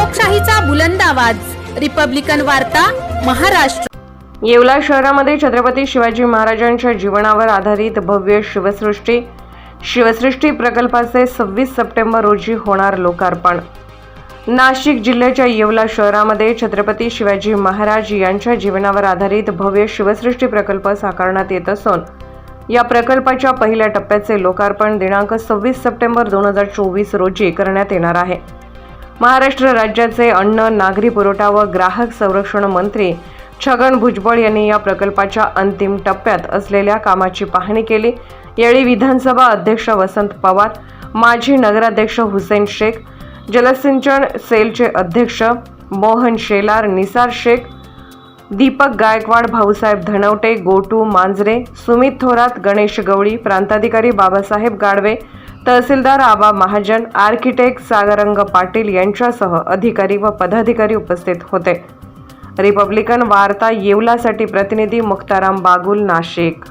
लोकशाहीचा बुलंद आवाज, रिपब्लिकन वार्ता, महाराष्ट्र। येवला शहरामध्ये छत्रपती शिवाजी महाराजांच्या जीवनावर आधारित भव्य शिवसृष्टी प्रकल्पाचे 26 सप्टेंबर रोजी होणार लोकार्पण। नाशिक जिल्ह्याच्या येवला शहरामध्ये छत्रपती शिवाजी महाराज यांच्या जीवनावर आधारित भव्य शिवसृष्टी प्रकल्प साकारण्यात येत असून या प्रकल्पाच्या पहिल्या टप्प्याचे लोकार्पण दिनांक 26 सप्टेंबर 2024 रोजी करण्यात येणार आहे। महाराष्ट्र राज्याचे अन्न, नागरी पुरवठा व ग्राहक संरक्षण मंत्री छगन भुजबळ यांनी या प्रकल्पाच्या अंतिम टप्प्यात असलेल्या कामाची पाहणी केली। यावेळी विधानसभा अध्यक्ष वसंत पवार, माजी नगराध्यक्ष हुसेन शेख, जलसिंचन सेलचे अध्यक्ष मोहन शेलार, निसार शेख, दीपक गायकवाड, भाऊसाहेब धनवटे, गोटू मांजरे, सुमित थोरात, गणेश गवळी, प्रांताधिकारी बाबासाहेब गाडवे, तहसीलदार आबा महाजन, आर्किटेक्ट सागरंग पाटील यांच्यासह अधिकारी व पदाधिकारी उपस्थित होते। रिपब्लिकन वार्ता येवलासाठी प्रतिनिधी मुक्ताराम बागुल, नाशिक।